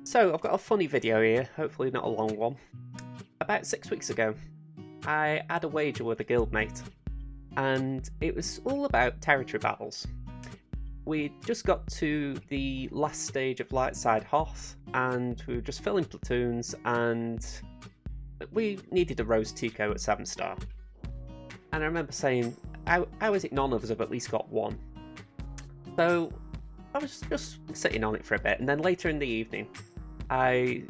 So, I've got a funny video here, hopefully not a long one. About 6 weeks ago, I had a wager with a guildmate, and it was all about territory battles. We just got to the last stage of Lightside Hoth, and we were just filling platoons, and we needed a Rose Tico at 7 star. And I remember saying, how is it none of us have at least got one? So I was just sitting on it for a bit, and then later in the evening, I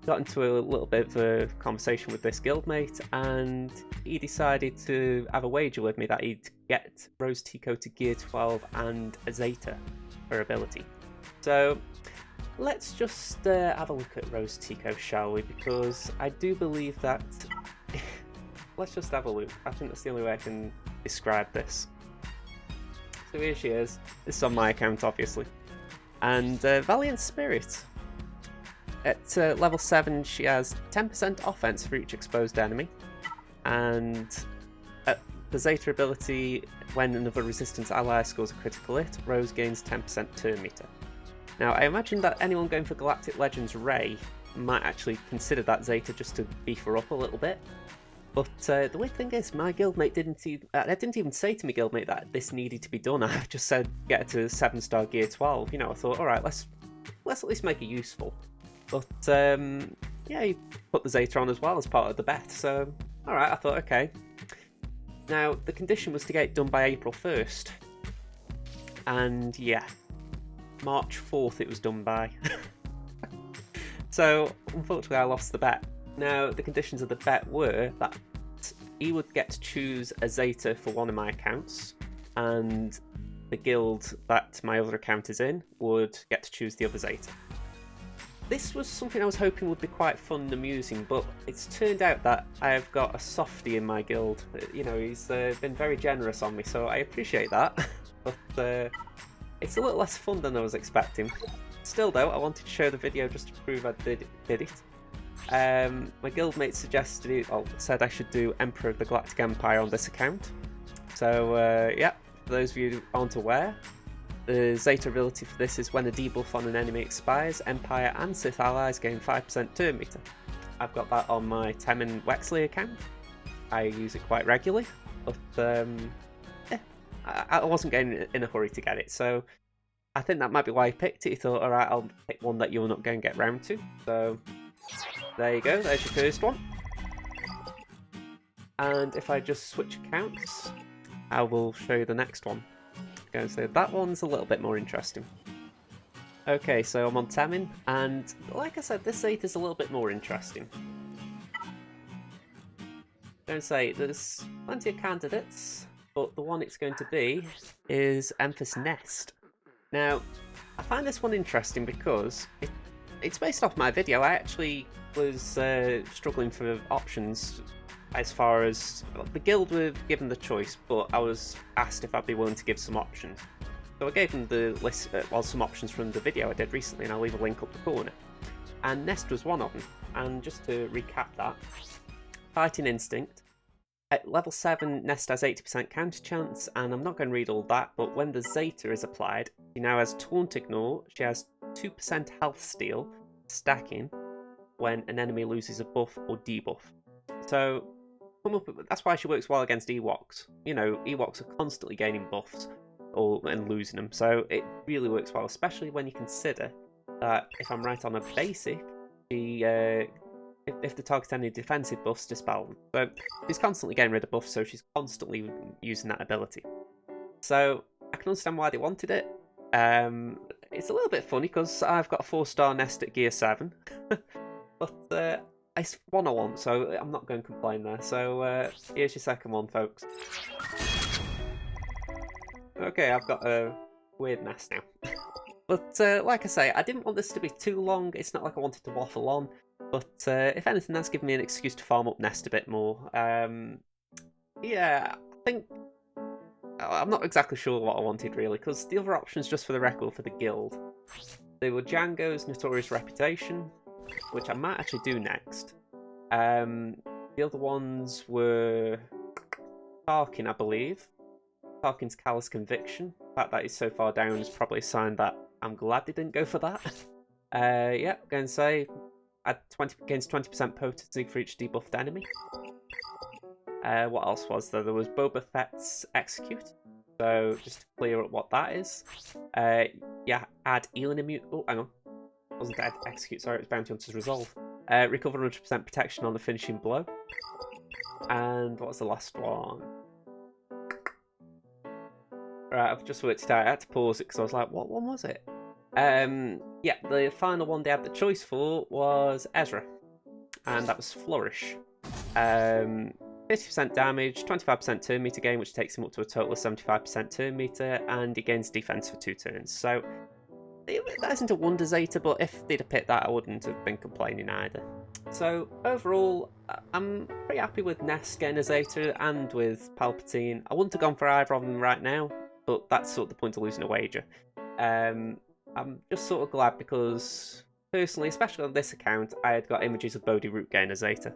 got into a little bit of a conversation with this guildmate, and he decided to have a wager with me that he'd get Rose Tico to gear 12 and a Zeta for ability. So let's just have a look at Rose Tico, shall we? Because I do believe that... Let's just have a look. I think that's the only way I can describe this. So here she is. This is on my account, obviously. And Valiant Spirit. At level 7, she has 10% offense for each exposed enemy. And at the Zeta ability, when another resistance ally scores a critical hit, Rose gains 10% turn meter. Now, I imagine that anyone going for Galactic Legends Ray might actually consider that Zeta just to beef her up a little bit. But the weird thing is, my guildmate I didn't even say to my guildmate that this needed to be done. I just said get her to 7 star gear 12. You know, I thought, all right, let's at least make it useful. But yeah, he put the Zeta on as well as part of the bet. So all right, I thought, okay. Now the condition was to get it done by April 1st, and yeah, March 4th it was done by. So unfortunately, I lost the bet. Now, the conditions of the bet were that he would get to choose a Zeta for one of my accounts, and the guild that my other account is in would get to choose the other Zeta. This was something I was hoping would be quite fun and amusing, but it's turned out that I've got a softie in my guild. You know, he's been very generous on me, so I appreciate that. But it's a little less fun than I was expecting. Still though, I wanted to show the video just to prove I did it. My guildmate said I should do Emperor of the Galactic Empire on this account. So yeah, for those of you who aren't aware, the Zeta ability for this is when a debuff on an enemy expires, Empire and Sith allies gain 5% turn meter. I've got that on my Temin Wexley account. I use it quite regularly, but yeah, I wasn't getting in a hurry to get it, so I think that might be why he picked it. He thought, alright, I'll pick one that you're not going to get round to. So there you go, there's your first one. And if I just switch accounts, I will show you the next one. Okay, so that one's a little bit more interesting. Okay, so I'm on Temin, and like I said, this Zeta is a little bit more interesting. Don't say there's plenty of candidates, but the one it's going to be is Emphas Nest. Now, I find this one interesting because it's based off my video. I actually was struggling for options as far as the guild were given the choice, but I was asked if I'd be willing to give some options. So I gave them the list, some options from the video I did recently, and I'll leave a link up the corner. And Nest was one of them. And just to recap that, Fighting Instinct. At level 7, Nest has 80% counter chance, and I'm not going to read all that, but when the Zeta is applied, she now has Taunt Ignore, she has 2% health steal, stacking, when an enemy loses a buff or debuff. So, that's why she works well against Ewoks. You know, Ewoks are constantly gaining buffs and losing them, so it really works well, especially when you consider that, if I'm right on a basic, she... if the target any defensive buffs, dispel them. So she's constantly getting rid of buffs, so she's constantly using that ability. So I can understand why they wanted it. It's a little bit funny because I've got a 4-star Nest at gear 7. But it's one I want, so I'm not going to complain there. So here's your second one, folks. Okay, I've got a weird Nest now. But like I say, I didn't want this to be too long. It's not like I wanted to waffle on. But if anything, that's given me an excuse to farm up Nest a bit more. Yeah, I think... I'm not exactly sure what I wanted, really, because the other options, just for the record, for the guild, they were Django's Notorious Reputation, which I might actually do next. The other ones were Tarkin, I believe. Tarkin's Callous Conviction. The fact that he's so far down is probably a sign that I'm glad they didn't go for that. Yeah, going to say add 20 gains 20% potency for each debuffed enemy. What else was there? There was Boba Fett's Execute. So just to clear up what that is. Yeah, add healing immune. Oh, hang on. It wasn't Execute, sorry, it was Bounty Hunter's Resolve. Recover 100% protection on the finishing blow. And what's the last one? Right, I've just worked it out. I had to pause it because I was like, what one was it? Yeah, the final one they had the choice for was Ezra. And that was Flourish. 50% damage, 25% turn meter gain, which takes him up to a total of 75% turn meter, and he gains defense for 2 turns. So that isn't a wonder Zeta, but if they'd have picked that, I wouldn't have been complaining either. So overall, I'm pretty happy with Nest getting a Zeta and with Palpatine. I wouldn't have gone for either of them right now, but that's sort of the point of losing a wager. I'm just sort of glad because, personally, especially on this account, I had got images of Bodhi Root getting a Zeta.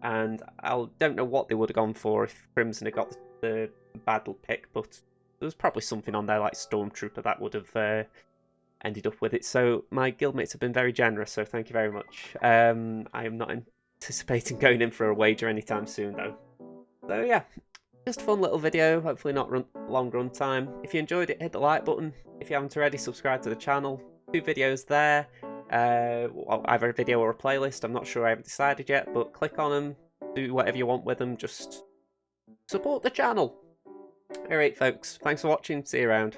And I don't know what they would have gone for if Crimson had got the battle pick, but there was probably something on there like Stormtrooper that would have ended up with it. So my guildmates have been very generous, so thank you very much. I am not anticipating going in for a wager anytime soon, though. So yeah, just a fun little video, hopefully not long run time. If you enjoyed it, hit the like button. If you haven't already, subscribe to the channel. 2 videos there. Either a video or a playlist, I'm not sure, I haven't decided yet, but click on them, do whatever you want with them, just support the channel. Alright folks, thanks for watching, see you around.